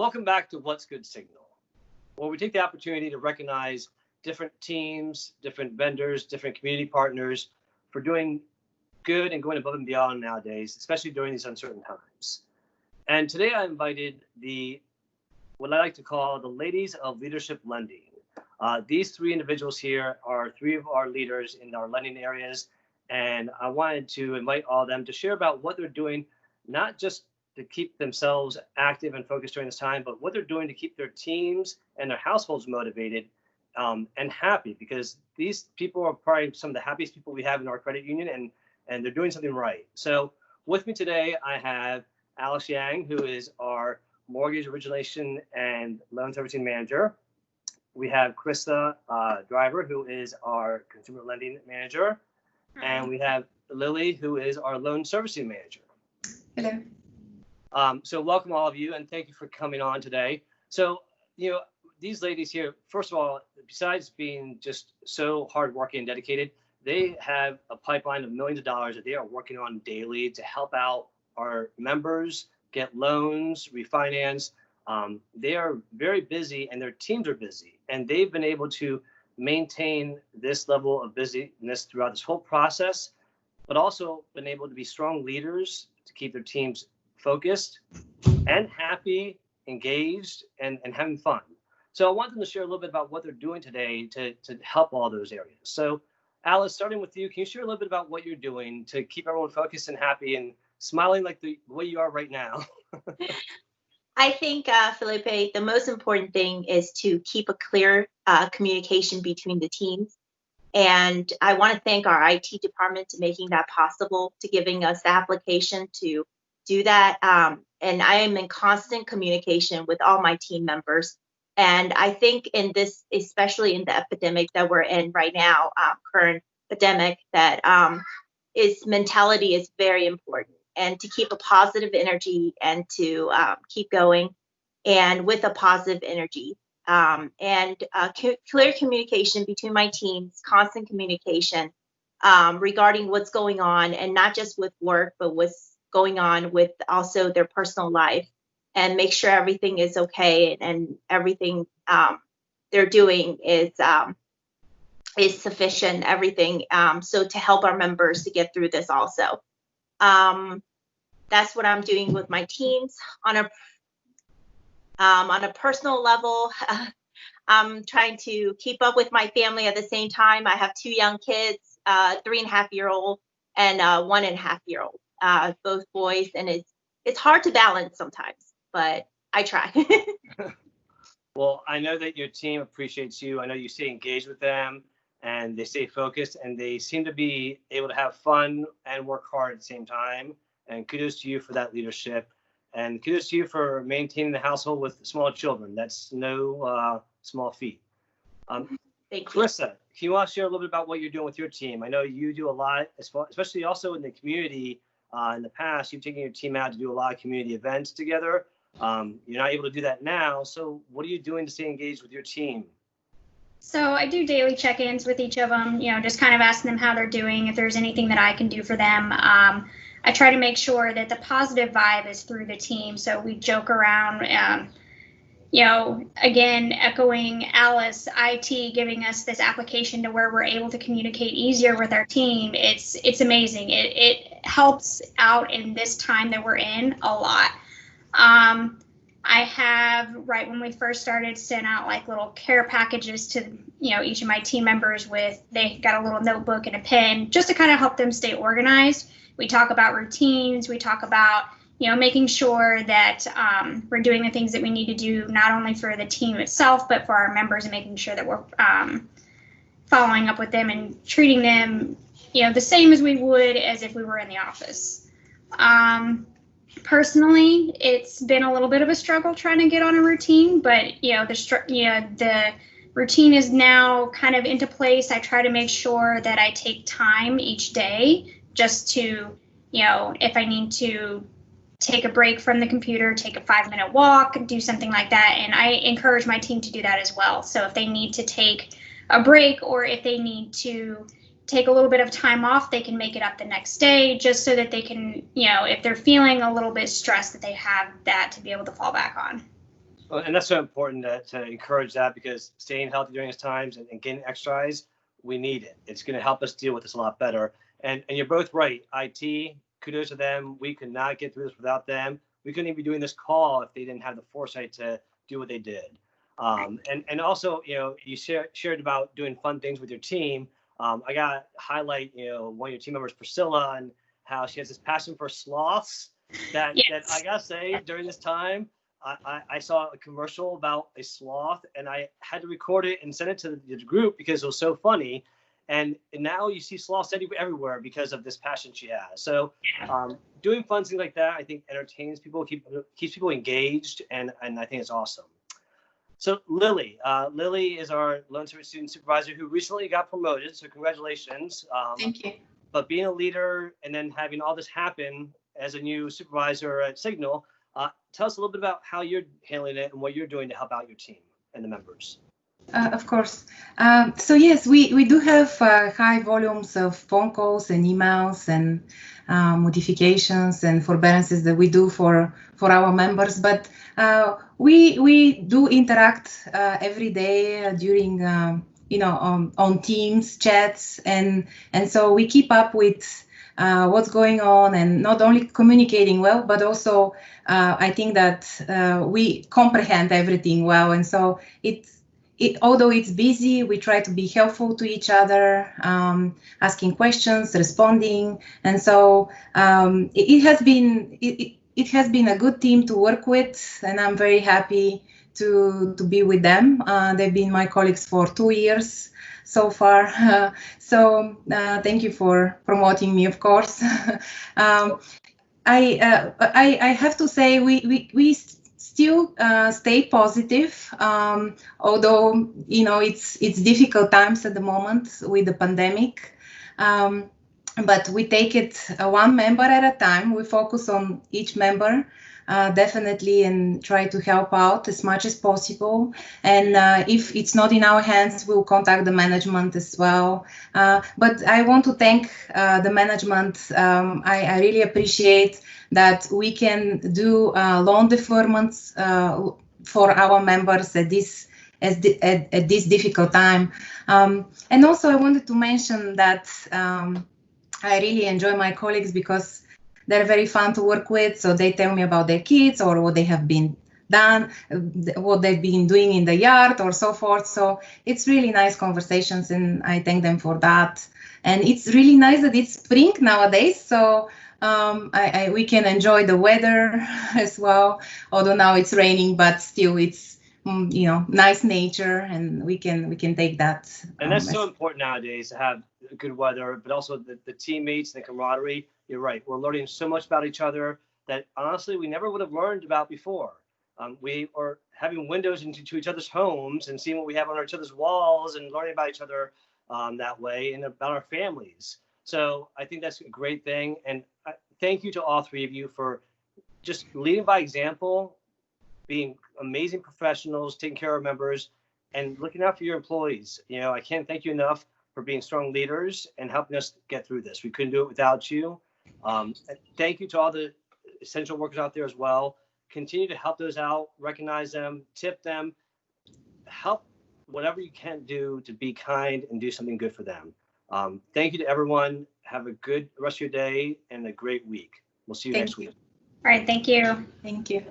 Welcome back to What's Good Signal, where we take the opportunity to recognize different teams, different vendors, different community partners for doing good and going above and beyond nowadays, especially during these uncertain times. And today I invited what I like to call the ladies of leadership lending. These three individuals here are three of our leaders in our lending areas, and I wanted to invite all of them to share about what they're doing, not just to keep themselves active and focused during this time, but what they're doing to keep their teams and their households motivated and happy, because these people are probably some of the happiest people we have in our credit union, and they're doing something right. So with me today, I have Alice Yang, who is our Mortgage Origination and Loan Servicing Manager. We have Carissa Driver, who is our Consumer Lending Manager. And we have Lily, who is our Loan Servicing Manager. Hello. So welcome all of you, and thank you for coming on today. So, these ladies here, first of all, besides being just so hardworking and dedicated, they have a pipeline of millions of dollars that they are working on daily to help out our members get loans, refinance. They are very busy, and their teams are busy, and they've been able to maintain this level of busyness throughout this whole process, but also been able to be strong leaders to keep their teams focused and happy, engaged, and having fun. So I want them to share a little bit about what they're doing today to help all those areas. So Alice, starting with you, can you share a little bit about what you're doing to keep everyone focused and happy and smiling like the way you are right now? I think, Felipe, the most important thing is to keep a clear communication between the teams. And I want to thank our IT department to making that possible, to giving us the application to do that. And I am in constant communication with all my team members. And I think in this, especially in the epidemic that we're in right now, current epidemic, that mentality is very important. And to keep a positive energy and to keep going and with a positive energy. Clear communication between my teams, constant communication regarding what's going on, and not just with work, but what's going on with also their personal life, and make sure everything is okay and everything they're doing is sufficient, everything. So to help our members to get through this also. That's what I'm doing with my teams. On a personal level, I'm trying to keep up with my family at the same time. I have two young kids, 3.5-year-old and 1.5-year-old, both boys, and it's hard to balance sometimes, but I try. Well, I know that your team appreciates you. I know you stay engaged with them, and they stay focused, and they seem to be able to have fun and work hard at the same time. And kudos to you for that leadership. And kudos to you for maintaining the household with small children. That's no small feat. Thank you. Carissa, can you share a little bit about what you're doing with your team? I know you do a lot, especially also in the community. In the past, you've taken your team out to do a lot of community events together. You're not able to do that now. So what are you doing to stay engaged with your team? So I do daily check-ins with each of them, just kind of asking them how they're doing, if there's anything that I can do for them. I try to make sure that the positive vibe is through the team. So we joke around, again, echoing Alice, IT giving us this application to where we're able to communicate easier with our team. It's amazing. It helps out in this time that we're in a lot. I have, right when we first started, sent out like little care packages to, each of my team members they got a little notebook and a pen just to kind of help them stay organized. We talk about routines. We talk about, making sure that we're doing the things that we need to do, not only for the team itself, but for our members, and making sure that we're following up with them and treating them, the same as we would as if we were in the office. Personally, it's been a little bit of a struggle trying to get on a routine, but the routine is now kind of into place. I try to make sure that I take time each day just to, if I need to take a break from the computer, take a 5-minute walk, do something like that. And I encourage my team to do that as well. So if they need to take a break, or if they need to take a little bit of time off, they can make it up the next day, just so that they can, if they're feeling a little bit stressed, that they have that to be able to fall back on. Well, and that's so important to encourage that, because staying healthy during these times and getting exercise, we need it. It's going to help us deal with this a lot better. And you're both right. IT, kudos to them. We could not get through this without them. We couldn't even be doing this call if they didn't have the foresight to do what they did. And also, you shared about doing fun things with your team. I got to highlight, one of your team members, Priscilla, and how she has this passion for sloths that I got to say, during this time, I saw a commercial about a sloth, and I had to record it and send it to the group because it was so funny. And now you see sloths everywhere because of this passion she has. So doing fun things like that, I think, entertains people, keeps people engaged, and I think it's awesome. So Lily is our loan servicing supervisor who recently got promoted. So congratulations. Thank you. But being a leader and then having all this happen as a new supervisor at Signal, tell us a little bit about how you're handling it and what you're doing to help out your team and the members. Of course. So yes, we do have high volumes of phone calls and emails and modifications and forbearances that we do for our members. But we do interact every day during on Teams chats, and so we keep up with what's going on, and not only communicating well, but also I think that we comprehend everything well, and so although it's busy, we try to be helpful to each other, asking questions, responding, and so it has been a good team to work with, and I'm very happy to be with them. They've been my colleagues for 2 years so far, so thank you for promoting me, of course. I have to say we still stay positive, although it's difficult times at the moment with the pandemic, but we take it one member at a time. We focus on each member definitely, and try to help out as much as possible, and if it's not in our hands, we'll contact the management as well. But I want to thank the management. I really appreciate that we can do loan deferments for our members at this difficult time. And also I wanted to mention that I really enjoy my colleagues because they're very fun to work with. So they tell me about their kids or what they have been done, what they've been doing in the yard or so forth. So it's really nice conversations, and I thank them for that. And it's really nice that it's spring nowadays. So we can enjoy the weather as well, although now it's raining, but still it's nice nature, and we can take that. And that's so important nowadays, to have good weather, but also the teammates and the camaraderie. You're right. We're learning so much about each other that honestly we never would have learned about before. We are having windows into each other's homes and seeing what we have on each other's walls and learning about each other that way, and about our families. So I think that's a great thing. And thank you to all three of you for just leading by example, being amazing professionals, taking care of members, and looking out for your employees. I can't thank you enough for being strong leaders and helping us get through this. We couldn't do it without you. Thank you to all the essential workers out there as well. Continue to help those out, recognize them, tip them, help whatever you can do to be kind and do something good for them. Thank you to everyone. Have a good rest of your day and a great week. We'll see you next week. All right, thank you. Thank you.